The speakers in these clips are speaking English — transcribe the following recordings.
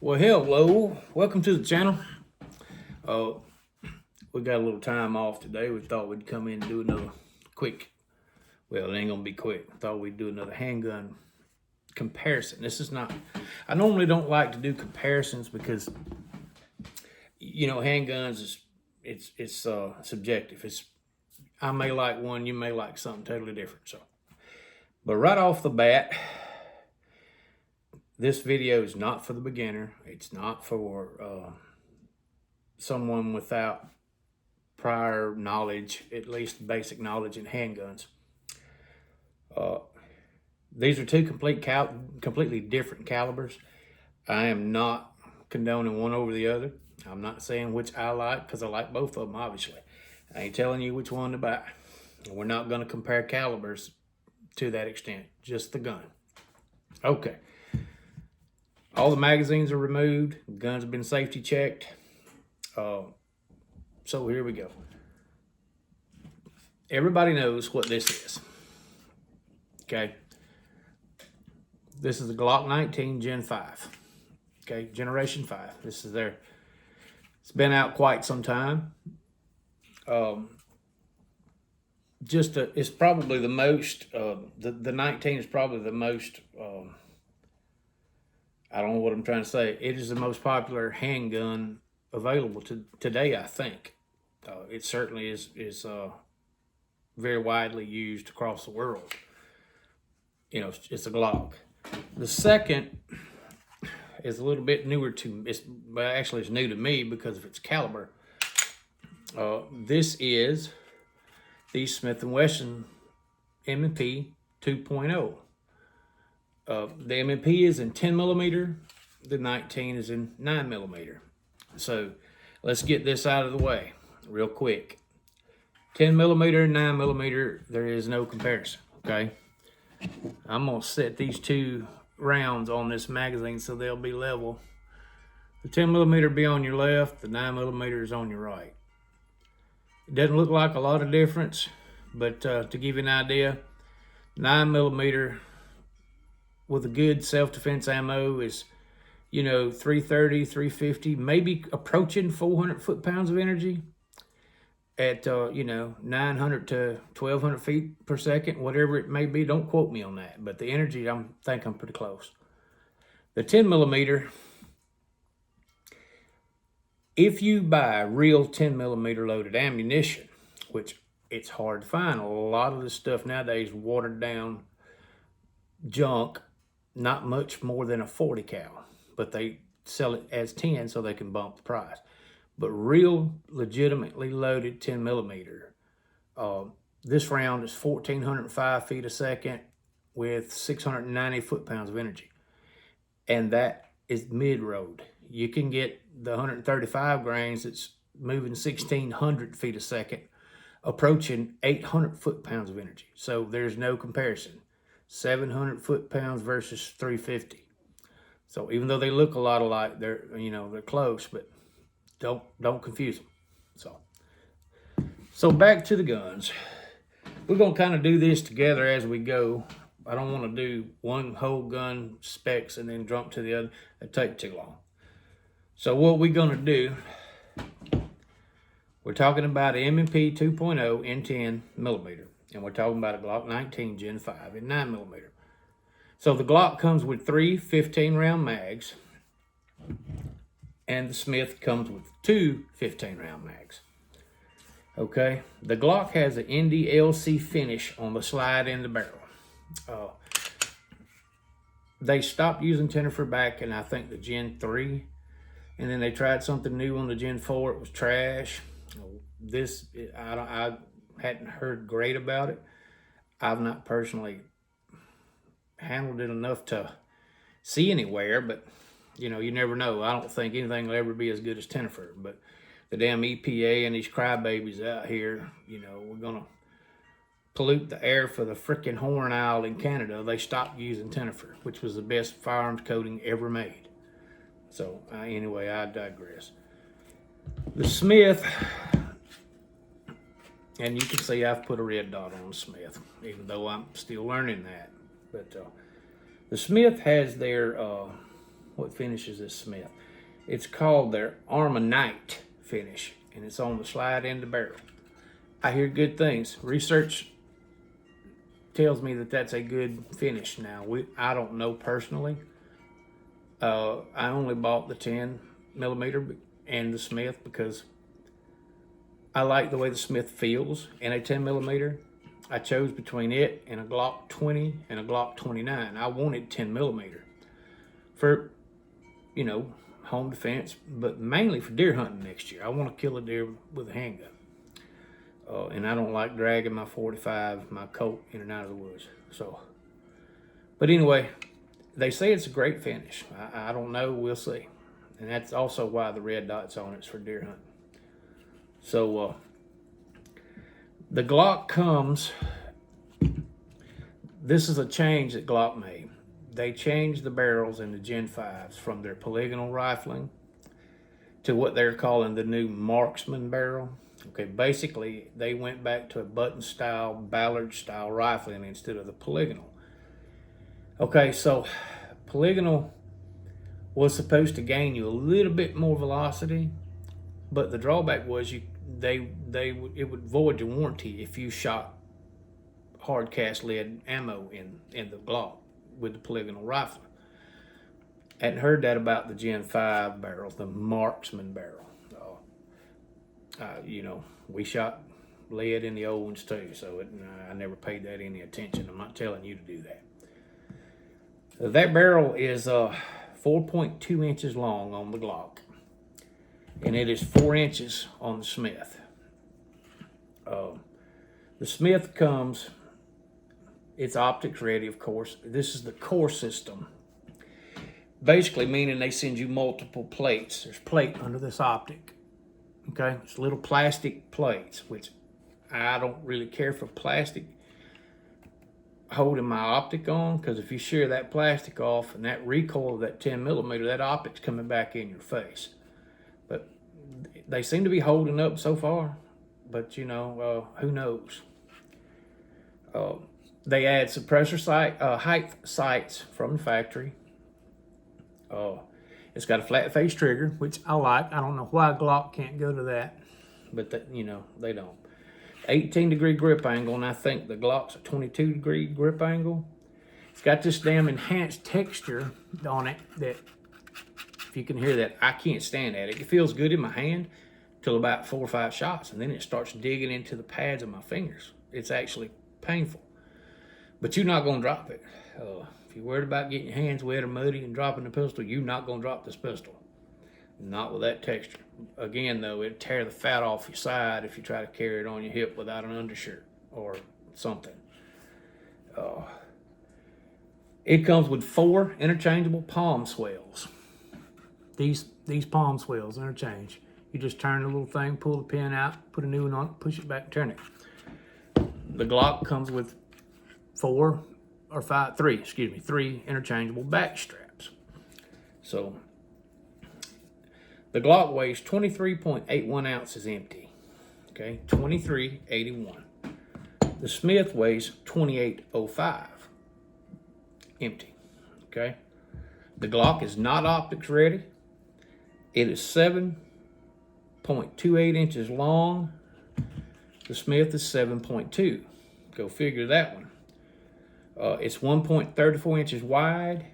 Well, hello, welcome to the channel. We got a little time off today. We thought we'd come in and do another quick, well, it ain't gonna be quick. I thought we'd do another handgun comparison. This is not, I normally don't like to do comparisons because, you know, handguns it's subjective. I may like one, you may like something totally different. So, but right off the bat, this video is not for the beginner. It's not for someone without prior knowledge, at least basic knowledge in handguns. These are two completely different calibers. I am not condoning one over the other. I'm not saying which I like because I like both of them, obviously. I ain't telling you which one to buy. We're not going to compare calibers to that extent, just the gun. Okay. All the magazines are removed. The guns have been safety checked. So here we go. Everybody knows what this is. Okay. This is the Glock 19 Gen 5. Okay, Generation 5. This is their, it's been out quite some time. It's probably the most, the 19 is probably the most, I don't know what I'm trying to say. It is the most popular handgun available today, I think. It certainly is very widely used across the world. You know, it's a Glock. The second is a little bit newer to, actually it's new to me because of its caliber. This is the Smith & Wesson M&P 2.0. The M&P is in 10 millimeter. The 19 is in 9 millimeter. So let's get this out of the way real quick. 10 millimeter, 9 millimeter, there is no comparison, okay? I'm gonna set these two rounds on this magazine so they'll be level. The 10 millimeter be on your left, the 9 millimeter is on your right. It doesn't look like a lot of difference, but to give you an idea, 9 millimeter with a good self-defense ammo is, you know, 330, 350, maybe approaching 400 foot-pounds of energy at, you know, 900 to 1,200 feet per second, whatever it may be. Don't quote me on that, but the energy, I think I'm pretty close. The 10 millimeter, if you buy real 10 millimeter loaded ammunition, which it's hard to find, a lot of this stuff nowadays watered down junk, not much more than a 40 cal, but they sell it as 10 so they can bump the price. But real legitimately loaded 10 millimeter, this round is 1,405 feet a second with 690 foot-pounds of energy. And that is mid-road. You can get the 135 grains that's moving 1,600 feet a second, approaching 800 foot-pounds of energy. So there's no comparison. 700 foot-pounds versus 350. So even though they look a lot alike, they're close, but don't confuse them. So back to the guns. We're gonna kind of do this together as we go. I don't want to do one whole gun specs and then jump to the other. It'd take too long. So what we're gonna do, we're talking about an M&P 2.0 in 10 millimeter. And we're talking about a Glock 19 Gen 5 in 9 millimeter. So the Glock comes with 3 15-round mags, and the Smith comes with 2 15-round mags. Okay, the Glock has an NDLC finish on the slide in the barrel. They stopped using Tennifer back in, I think, the Gen 3, and then they tried something new on the Gen 4. It was trash. This, I hadn't heard great about it. I've not personally handled it enough to see anywhere, but you know, you never know. I don't think anything will ever be as good as Tennifer, but the damn EPA and these crybabies out here, you know, we're gonna pollute the air for the freaking Horn Owl in Canada. They stopped using Tennifer, which was the best firearms coating ever made. So anyway, I digress. The Smith, and you can see I've put a red dot on the Smith, even though I'm still learning that. But the Smith has their what finish is this Smith? It's called their Ergonomics finish, and it's on the slide end of the barrel. I hear good things. Research tells me that that's a good finish. Now, I don't know personally. I only bought the 10 millimeter and the Smith because I like the way the Smith feels in a 10 millimeter. I chose between it and a Glock 20 and a Glock 29. I wanted 10 millimeter for, you know, home defense, but mainly for deer hunting next year. I want to kill a deer with a handgun. And I don't like dragging my 45, my Colt, in and out of the woods. So, but anyway, they say it's a great finish. I don't know, we'll see. And that's also why the red dot's on it's for deer hunting. So, the Glock comes, this is a change that Glock made. They changed the barrels in the Gen 5s from their polygonal rifling to what they're calling the new marksman barrel. Okay, basically, they went back to a button-style, Ballard-style rifling instead of the polygonal. Okay, so polygonal was supposed to gain you a little bit more velocity, but the drawback was it would void your warranty if you shot hard cast lead ammo in the Glock with the polygonal rifle. Hadn't heard that about the Gen 5 barrel, the marksman barrel. You know, we shot lead in the old ones too, so I never paid that any attention. I'm not telling you to do that. That barrel is 4.2 inches long on the Glock, and it is 4 inches on the Smith. The Smith comes, it's optics ready, of course. This is the core system. Basically meaning they send you multiple plates. There's plate under this optic. Okay, it's little plastic plates, which I don't really care for plastic holding my optic on, because if you shear that plastic off and that recoil of that 10 millimeter, that optic's coming back in your face. But they seem to be holding up so far, but you know, who knows? They add suppressor height sights from the factory. It's got a flat face trigger, which I like. I don't know why Glock can't go to that, but you know, they don't. 18-degree grip angle, and I think the Glock's a 22-degree grip angle. It's got this damn enhanced texture on it that, if you can hear that, I can't stand at it. It feels good in my hand till about 4 or 5 shots, and then it starts digging into the pads of my fingers. It's actually painful, but you're not gonna drop it. If you're worried about getting your hands wet or muddy and dropping the pistol, you're not gonna drop this pistol. Not with that texture. Again, though, it'd tear the fat off your side if you try to carry it on your hip without an undershirt or something. It comes with 4 interchangeable palm swells. These palm swells interchange. You just turn the little thing, pull the pin out, put a new one on it, push it back, turn it. The Glock comes with 3 interchangeable back straps. So the Glock weighs 23.81 ounces empty. Okay, 23.81. The Smith weighs 28.05 empty. Okay, the Glock is not optics ready. It is 7.28 inches long. The Smith is 7.2. Go figure that one. It's 1.34 inches wide,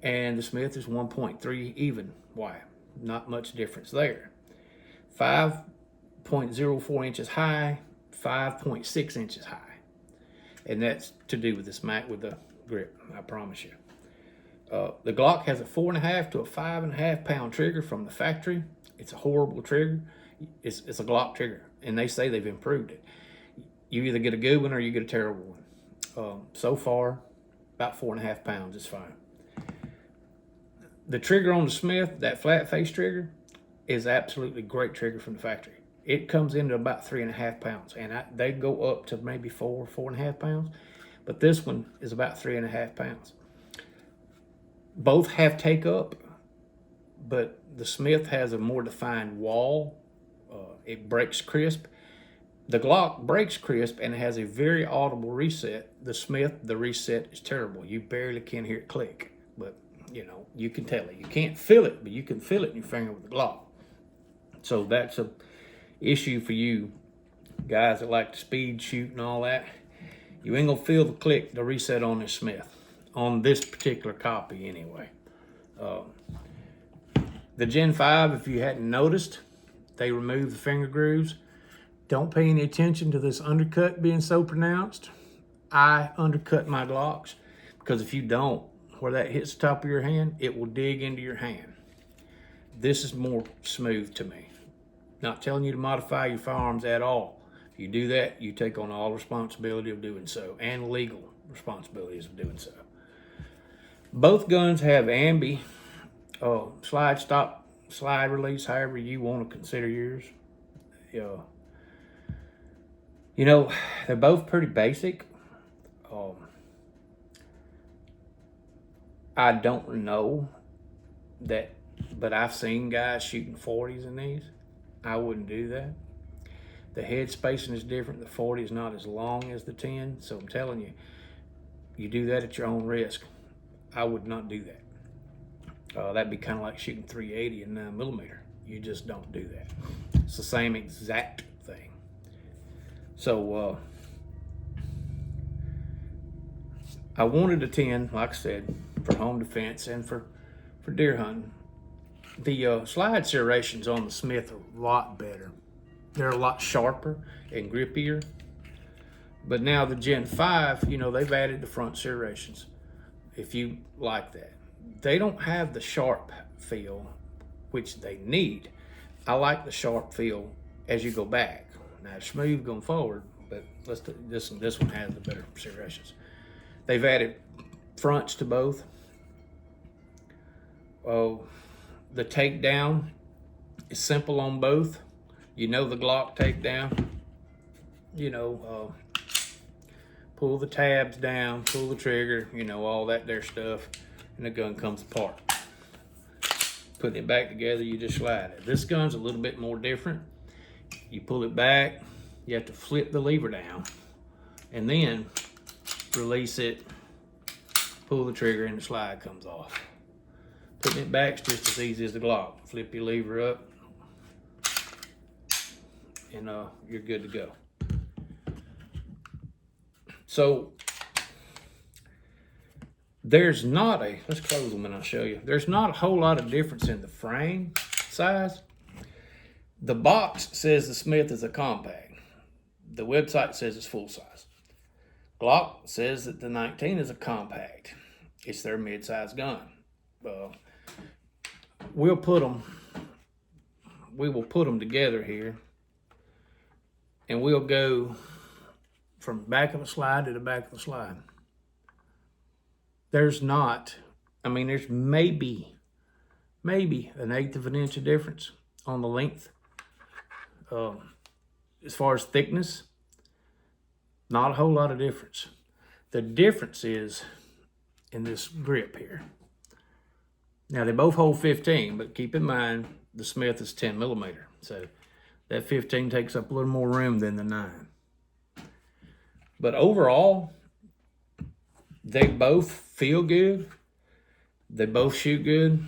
and the Smith is 1.3 even wide. Not much difference there. 5.04 inches high, 5.6 inches high. And that's to do with this with the grip, I promise you. The Glock has a 4.5 to a 5.5 pound trigger from the factory. It's a horrible trigger. It's a Glock trigger, and they say they've improved it. You either get a good one or you get a terrible one. So far, about 4.5 pounds is fine. The trigger on the Smith, that flat face trigger, is absolutely great trigger from the factory. It comes into about 3.5 pounds, and they go up to maybe 4.5 pounds, but this one is about 3.5 pounds. Both have take up, but the Smith has a more defined wall. It breaks crisp. The Glock breaks crisp and it has a very audible reset. The Smith, the reset is terrible. You barely can hear it click, but You know, you can tell it. You can't feel it, but you can feel it in your finger with the Glock. So that's a issue for you guys that like to speed shoot and all that. You ain't gonna feel the click, the reset on this Smith, on this particular copy anyway. The Gen 5, if you hadn't noticed, they removed the finger grooves. Don't pay any attention to this undercut being so pronounced. I undercut my Glocks because if you don't, where that hits the top of your hand, it will dig into your hand. This is more smooth to me. Not telling you to modify your firearms at all. If you do that, you take on all responsibility of doing so and legal responsibilities of doing so. Both guns have ambi, slide stop, slide release, however you want to consider yours. You know, they're both pretty basic. I don't know that, but I've seen guys shooting 40s in these. I wouldn't do that. The head spacing is different. The 40 is not as long as the 10. So I'm telling you, you do that at your own risk. I would not do that. That'd be kind of like shooting 380 and 9mm. You just don't do that. It's the same exact thing. So I wanted a 10, like I said, for home defense and for deer hunting. The slide serrations on the Smith are a lot better. They're a lot sharper and grippier. But now the Gen 5, you know, they've added the front serrations, if you like that. They don't have the sharp feel, which they need. I like the sharp feel as you go back. Now it's smooth going forward, but this one has the better serrations. They've added fronts to both. The takedown is simple on both. You know the Glock takedown. You know, pull the tabs down, pull the trigger, you know, all that there stuff, and the gun comes apart. Putting it back together, you just slide it. This gun's a little bit more different. You pull it back, you have to flip the lever down, and then release it, pull the trigger, and the slide comes off. Putting it back's just as easy as the Glock. Flip your lever up, and you're good to go. So there's not a, let's close them and I'll show you. There's not a whole lot of difference in the frame size. The box says the Smith is a compact. The website says it's full size. Glock says that the 19 is a compact. It's their mid-size gun. We will put them together here, and we'll go from back of the slide to the back of the slide. There's not, I mean, there's maybe an 1/8 of an inch of difference on the length. As far as thickness, not a whole lot of difference. The difference is in this grip here. Now they both hold 15, but keep in mind the Smith is 10mm. So that 15 takes up a little more room than the 9. But overall, they both feel good. They both shoot good.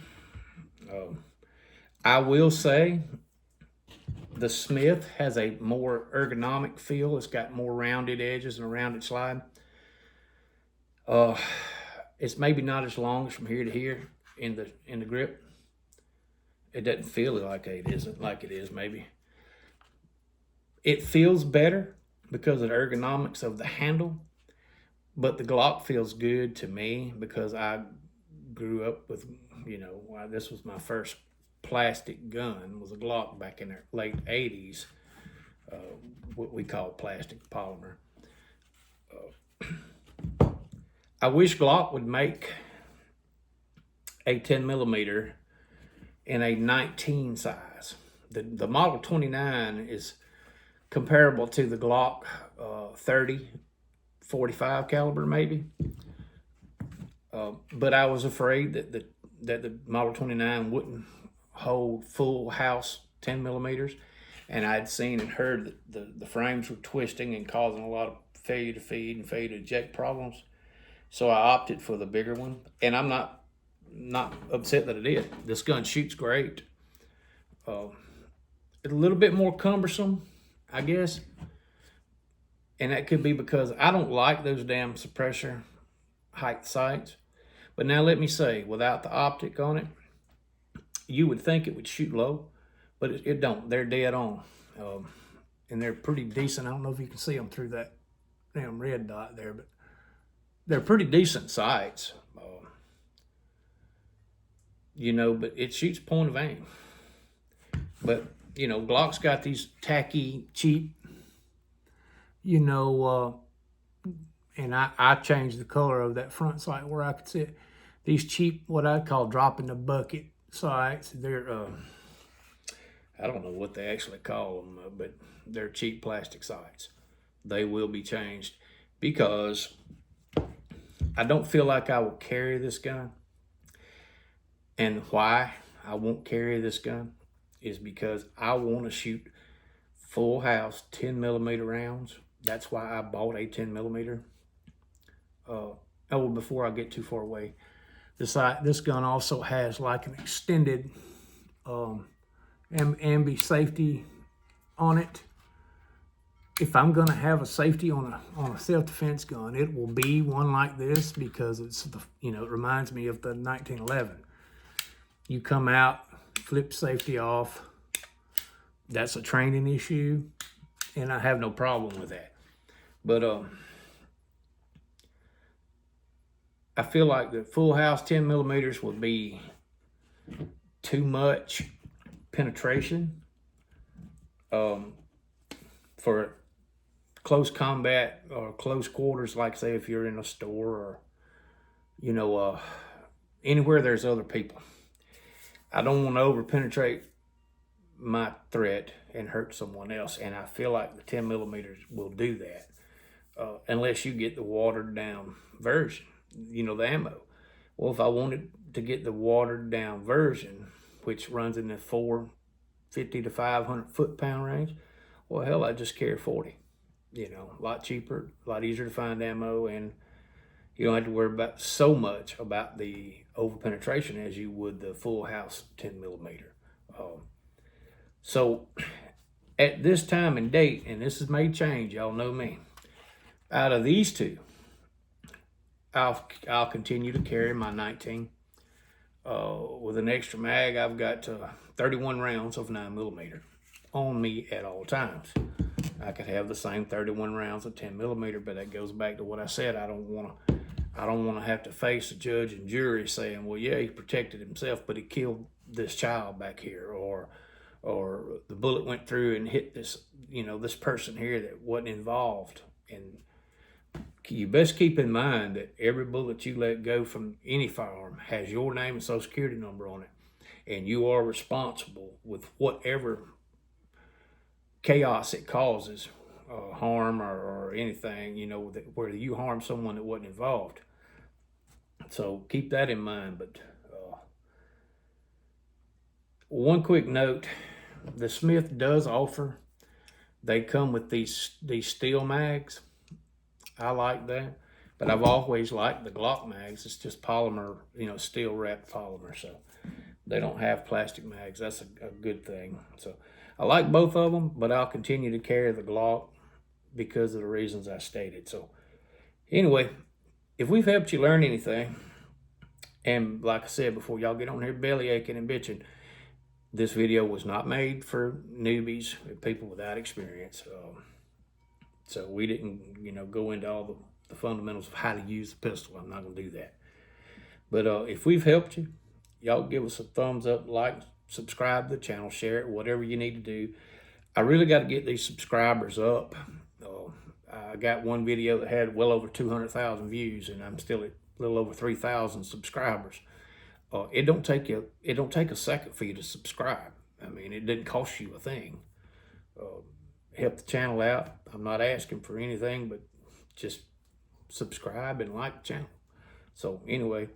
I will say the Smith has a more ergonomic feel. It's got more rounded edges and a rounded slide. It's maybe not as long as from here to here in the grip. It doesn't feel like it isn't like it is maybe. It feels better because of the ergonomics of the handle, but the Glock feels good to me because I grew up with, you know, this was my first plastic gun, was a Glock back in the late 80s, what we call plastic polymer. I wish Glock would make a 10mm in a 19 size. The Model 29 is comparable to the Glock 30, 45 caliber maybe. But I was afraid that the Model 29 wouldn't hold full house 10mm. And I'd seen and heard that the frames were twisting and causing a lot of failure to feed and failure to eject problems. So I opted for the bigger one. And I'm not not upset that I did. This gun shoots great. It's a little bit more cumbersome, I guess. And that could be because I don't like those damn suppressor height sights. But now let me say, without the optic on it, you would think it would shoot low, but it don't. They're dead on. And they're pretty decent. I don't know if you can see them through that damn red dot there, but they're pretty decent sights. You know, but it shoots point of aim. But, you know, Glock's got these tacky, cheap, you know, and I changed the color of that front sight where I could see it. These cheap, what I call drop in the bucket sights, they're, I don't know what they actually call them, but they're cheap plastic sights. They will be changed because I don't feel like I will carry this gun. And why I won't carry this gun is because I want to shoot full house 10mm rounds. That's why I bought a 10mm. Before I get too far away, this gun also has like an extended ambi safety on it. If I'm gonna have a safety on a self-defense gun, it will be one like this because it's the, you know, it reminds me of the 1911. You come out, flip safety off. That's a training issue, and I have no problem with that. But I feel like the full house 10mm would be too much penetration for close combat or close quarters, like say if you're in a store or, you know, anywhere there's other people. I don't want to over penetrate my threat and hurt someone else, and I feel like the 10mm will do that, unless you get the watered down version, you know, the ammo. Well, if I wanted to get the watered down version, which runs in the 450 to 500 foot-pound range, well, hell, I just carry 40. You know, a lot cheaper, a lot easier to find ammo, and you don't have to worry about so much about the over penetration as you would the full house 10mm. So at this time and date, and this is may change, y'all know me, out of these two, I'll continue to carry my 19. With an extra mag, I've got 31 rounds of 9mm on me at all times. I could have the same 31 rounds of 10mm, but that goes back to what I said. I don't want to have to face a judge and jury saying, well, yeah, he protected himself, but he killed this child back here, or the bullet went through and hit this, you know, this person here that wasn't involved. And you best keep in mind that every bullet you let go from any firearm has your name and social security number on it, and you are responsible with whatever chaos it causes, harm or anything, you know, where you harm someone that wasn't involved. So keep that in mind. But one quick note, the Smith does offer, they come with these steel mags. I like that, but I've always liked the Glock mags. It's just polymer, you know, steel wrapped polymer, so they don't have plastic mags. That's a good thing. So I like both of them, but I'll continue to carry the Glock because of the reasons I stated. So anyway, if we've helped you learn anything, and like I said before, y'all get on here belly aching and bitching, this video was not made for newbies, people without experience. So we didn't, you know, go into all the fundamentals of how to use the pistol. I'm not going to do that. But if we've helped you, y'all give us a thumbs up, like, subscribe to the channel, share it, whatever you need to do. I really got to get these subscribers up. I got one video that had well over 200,000 views, and I'm still at a little over 3,000 subscribers. It don't take a second for you to subscribe. I mean, it didn't cost you a thing. Help the channel out. I'm not asking for anything, but just subscribe and like the channel. So anyway,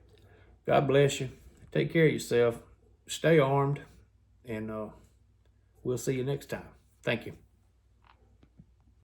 God bless you. Take care of yourself. Stay armed, and we'll see you next time. Thank you.